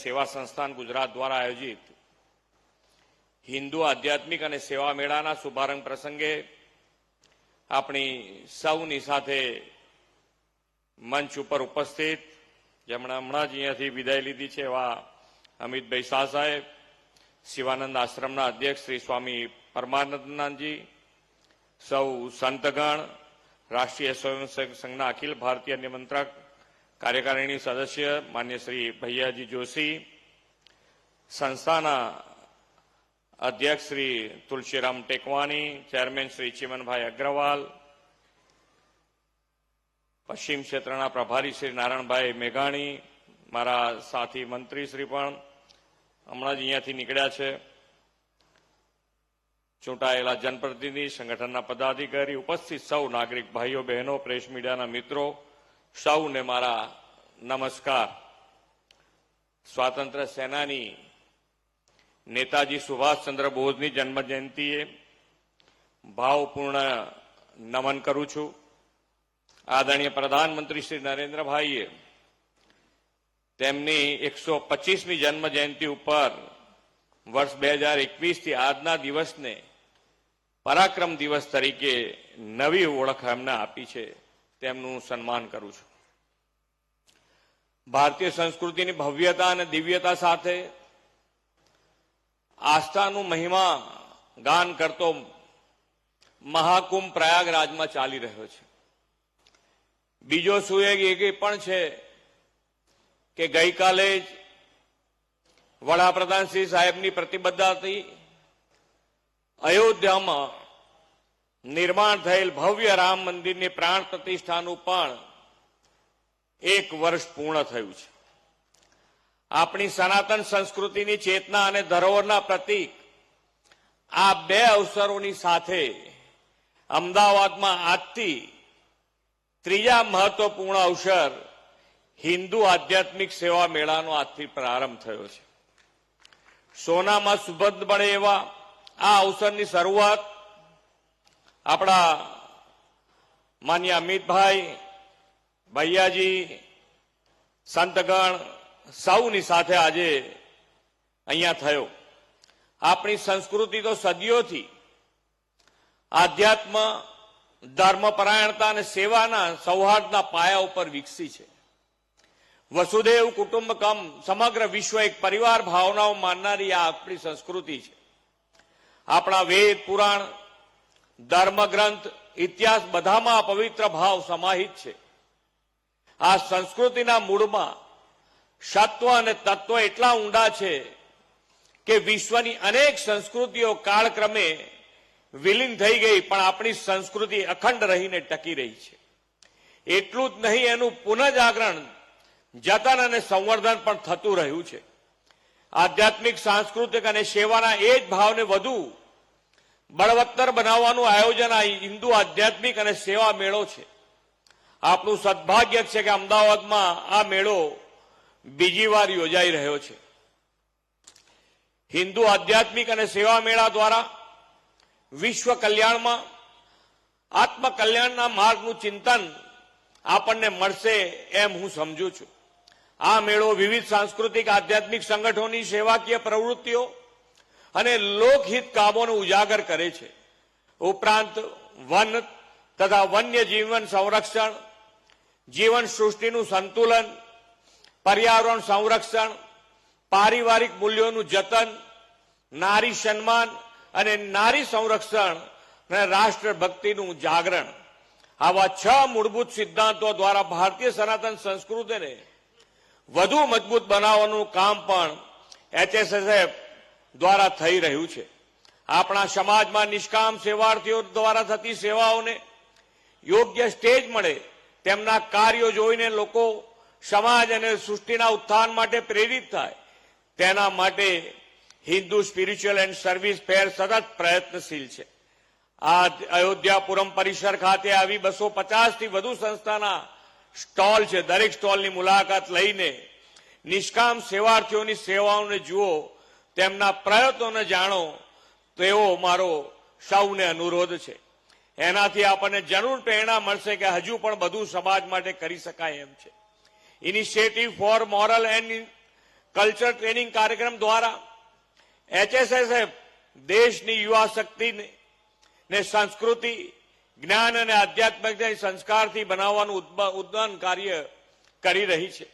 સેવા સંસ્થાન ગુજરાત દ્વારા આયોજિત હિન્દુ આધ્યાત્મિક અને સેવા મેળાના શુભારંભ પ્રસંગે આપણી સૌની સાથે મંચ ઉપર ઉપસ્થિત જેમણે હમણાં જ અહીંયાથી વિદાય લીધી છે એવા અમિતભાઈ શાહ સાહેબ, શિવાનંદ આશ્રમના અધ્યક્ષ શ્રી સ્વામી પરમાનંદજી, સૌ સંતગણ, રાષ્ટ્રીય સ્વયંસેવક સંઘના અખિલ ભારતીય નિમંત્રક કાર્યકારિણી સદસ્ય માન્ય શ્રી ભૈયાજી જોશી, સંસ્થાના અધ્યક્ષ શ્રી તુલસીરામ ટેકવાની, ચેરમેન શ્રી ચિમનભાઈ અગ્રવાલ, પશ્ચિમ ક્ષેત્રના પ્રભારી શ્રી નારાયણભાઈ મેઘાણી, મારા સાથી મંત્રી શ્રી પણ હમણાં જ અહીંયાથી નીકળ્યા છે, ચૂંટાયેલા જનપ્રતિનિધિ, સંગઠનના પદાધિકારી, ઉપસ્થિત સૌ નાગરિક ભાઈઓ બહેનો, પ્રેસ મીડિયાના મિત્રો, સૌને મારા નમસ્કાર. સ્વાતંત્ર્ય સેનાની નેતાજી સુભાષચંદ્ર બોઝની જન્મ જયંતિએ ભાવપૂર્ણ નમન કરું છું. આદરણીય પ્રધાનમંત્રી શ્રી નરેન્દ્રભાઈએ તેમની 125મી જન્મ જયંતિ ઉપર વર્ષ 2021થી આજના દિવસને પરાક્રમ દિવસ તરીકે નવી ઓળખ એમને આપી છે, તેમનું સન્માન કરું છું. ભારતીય સંસ્કૃતિની ભવ્યતા અને દિવ્યતા સાથે આસ્થાનું મહિમા ગાન કરતો મહાકુંભ પ્રયાગરાજમાં ચાલી રહ્યો છે. બીજો સુયોગ એ પણ છે કે ગઈકાલે જ વડાપ્રધાન શ્રી સાહેબની પ્રતિબદ્ધતાથી અયોધ્યામાં નિર્માણ થયેલ ભવ્ય રામ મંદિરની પ્રાણ પ્રતિષ્ઠાનું પણ 1 વર્ષ પૂર્ણ થયું છે. આપણી સનાતન સંસ્કૃતિની ચેતના અને ધરોહરના પ્રતીક આ 2 અવસરોની સાથે અમદાવાદમાં આજથી ત્રીજા મહત્વપૂર્ણ અવસર હિન્દુ આધ્યાત્મિક સેવા મેળાનો આજથી પ્રારંભ થયો છે. સોનામાં સુગંધ મળે એવા આ અવસરની શરૂઆત આપણા માન્ય અમિતભાઈ, ભૈયાજી, સંતગણ સૌની સાથે આજે અહીંયા થયો. આપણી સંસ્કૃતિ તો સદીઓથી આધ્યાત્મ, ધર્મપરાયણતા અને સેવાના સૌહાર્દના પાયા ઉપર વિકસી છે. વસુદેવ કુટુંબકમ, સમગ્ર વિશ્વ એક પરિવાર ભાવનાઓ માનનારી આ આપણી સંસ્કૃતિ છે. આપણા વેદ, પુરાણ, ધર્મગ્રંથ, ઇતિહાસ બધામાં પવિત્ર ભાવ સમાહિત છે. આ સંસ્કૃતિના મૂળમાં સત્વ અને તત્વ એટલા ઊંડા છે કે વિશ્વની અનેક સંસ્કૃતિઓ કાળક્રમે વિલીન થઈ ગઈ, પણ આપણી સંસ્કૃતિ અખંડ રહીને ટકી રહી છે. એટલું જ નહીં, એનું પુનઃજાગરણ, જતન અને સંવર્ધન પણ થતું રહ્યું છે. આધ્યાત્મિક, સાંસ્કૃતિક અને સેવાના એ જ ભાવને વધુ બળવત્તર બનાવવાનું આયોજન આ હિન્દુ આધ્યાત્મિક અને સેવા મેળો છે. આપણું સદભાગ્ય છે કે અમદાવાદમાં આ મેળો બીજી વાર યોજાઈ રહ્યો છે. હિન્દુ આધ્યાત્મિક અને સેવા મેળા દ્વારા વિશ્વ કલ્યાણમાં આત્મકલ્યાણના માર્ગનું ચિંતન આપણને મળશે એમ હું સમજુ છું. આ મેળો વિવિધ સાંસ્કૃતિક, આધ્યાત્મિક સંગઠનોની સેવાકીય પ્રવૃત્તિઓ અને લોકહિત કામોને ઉજાગર કરે છે. ઉપરાંત વન તથા વન્ય જીવન સંરક્ષણ, જીવન સૃષ્ટિનું સંતુલન, પર્યાવરણ સંરક્ષણ, પારિવારિક મૂલ્યોનું જતન, નારી સન્માન અને નારી સંરક્ષણ અને રાષ્ટ્રભક્તિનું જાગરણ, આવા 6 મૂળભૂત સિદ્ધાંતો દ્વારા ભારતીય સનાતન સંસ્કૃતિને વધુ મજબૂત બનાવવાનું કામ પણ HSSF દ્વારા થઈ રહ્યું છે. આપણા સમાજમાં નિષ્કામ સેવાર્થીઓ દ્વારા થતી સેવાઓને યોગ્ય સ્ટેજ મળે, તેમના કાર્યો જોઈને લોકો સમાજ અને સૃષ્ટિના ઉત્થાન માટે પ્રેરિત થાય, તેના માટે હિન્દુ સ્પિરિચ્યુઅલ એન્ડ સર્વિસ ફેર સતત પ્રયત્નશીલ છે. આ અયોધ્યાપુરમ પરિસર ખાતે આવી 250થી વધુ સંસ્થાના સ્ટોલ છે. દરેક સ્ટોલની મુલાકાત લઈને નિષ્કામ સેવાર્થીઓની સેવાઓને જુઓ, તેમના પ્રયત્નોને જાણો, તેવો મારો સૌને અનુરોધ છે. એનાથી આપણને જરૂર પ્રેરણા મળશે કે હજુ પણ બધું સમાજ માટે કરી શકાય એમ છે. Initiative four moral and culture training કાર્યક્રમ દ્વારા HSSF દેશની યુવા શક્તિને સંસ્કૃતિ, જ્ઞાન અને આધ્યાત્મિક સંસ્કારથી બનાવવાનું ઉદ્દાન કાર્ય કરી રહી છે.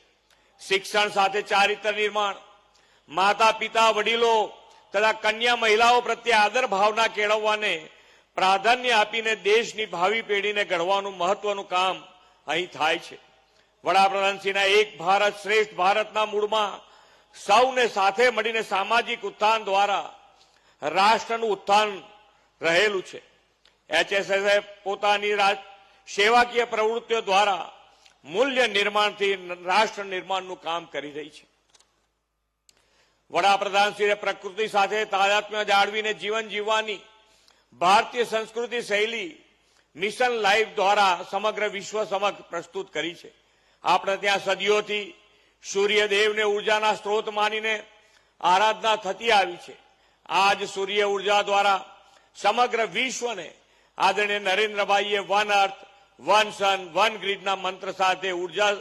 શિક્ષણ સાથે ચારિત્ર નિર્માણ, માતા પિતા, વડીલો તથા કન્યા મહિલાઓ પ્રત્યે આદર ભાવના કેળવવાને પ્રાધાન્ય આપીને દેશની ભાવિ પેઢીને ઘડવાનું મહત્વનું કામ અહીં થાય છે. વડાપ્રધાનશ્રીના એક ભારત શ્રેષ્ઠ ભારતના મૂળમાં સૌને સાથે મળીને સામાજિક ઉત્થાન દ્વારા રાષ્ટ્રનું ઉત્થાન રહેલું છે. HSSF પોતાની સેવાકીય પ્રવૃત્તિઓ દ્વારા મૂલ્ય નિર્માણથી રાષ્ટ્ર નિર્માણનું કામ કરી રહી છે. વડાપ્રધાનશ્રીએ પ્રકૃતિ સાથે તાદાત્મ્ય જાળવીને જીવન જીવવાની ભારતીય સંસ્કૃતિ શૈલી મિશન લાઈફ દ્વારા સમગ્ર વિશ્વ સમક્ષ પ્રસ્તુત કરી છે. આપણે ત્યાં સદીઓથી સૂર્યદેવને ઉર્જાના સ્ત્રોત માનીને આરાધના થતી આવી છે. આજ સૂર્ય ઉર્જા દ્વારા સમગ્ર વિશ્વને આદરણીય નરેન્દ્રભાઈએ વન અર્થ, વન સન, વન ગ્રીડના મંત્ર સાથે ઉર્જા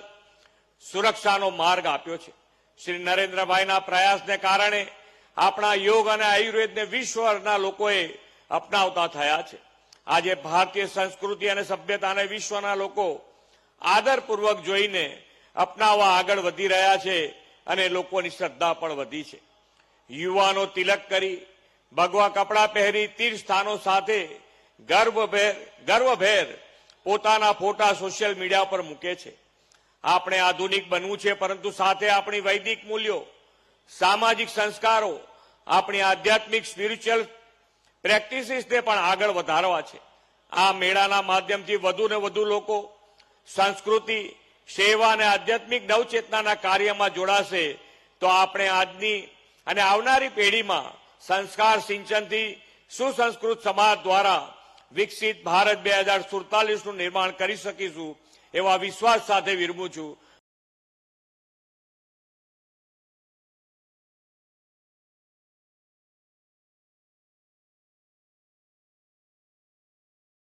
સુરક્ષાનો માર્ગ આપ્યો છે. શ્રી નરેન્દ્રભાઈના પ્રયાસને કારણે આપણા યોગ અને આયુર્વેદને વિશ્વના લોકોએ અપનાવતા થયા છે. આજે ભારતીય સંસ્કૃતિ અને સભ્યતાને વિશ્વના લોકો આદરપૂર્વક જોઈને અપનાવવા આગળ વધી રહ્યા છે અને લોકોની શ્રદ્ધા પણ વધી છે. યુવાનો તિલક કરી, ભગવા કપડાં પહેરી, તીર્થસ્થાનો સાથે ગર્વભેર પોતાના ફોટા સોશિયલ મીડિયા પર મૂકે છે. આપણે આધુનિક બનવું છે, પરંતુ સાથે આપણી વૈદિક મૂલ્યો, સામાજિક સંસ્કારો, આપણી આધ્યાત્મિક સ્પિરિચ્યુઅલ પ્રેક્ટિસીસને પણ આગળ વધારવા છે. આ મેળાના માધ્યમથી વધુ ને વધુ લોકો સંસ્કૃતિ, સેવા અને આધ્યાત્મિક નવચેતનાના કાર્યમાં જોડાશે તો આપણે આજની અને આવનારી પેઢીમાં સંસ્કાર સિંચનથી સુસંસ્કૃત સમાજ દ્વારા વિકસિત ભારત 2047નું નિર્માણ કરી શકીશું એવા વિશ્વાસ સાથે વિરમું છું.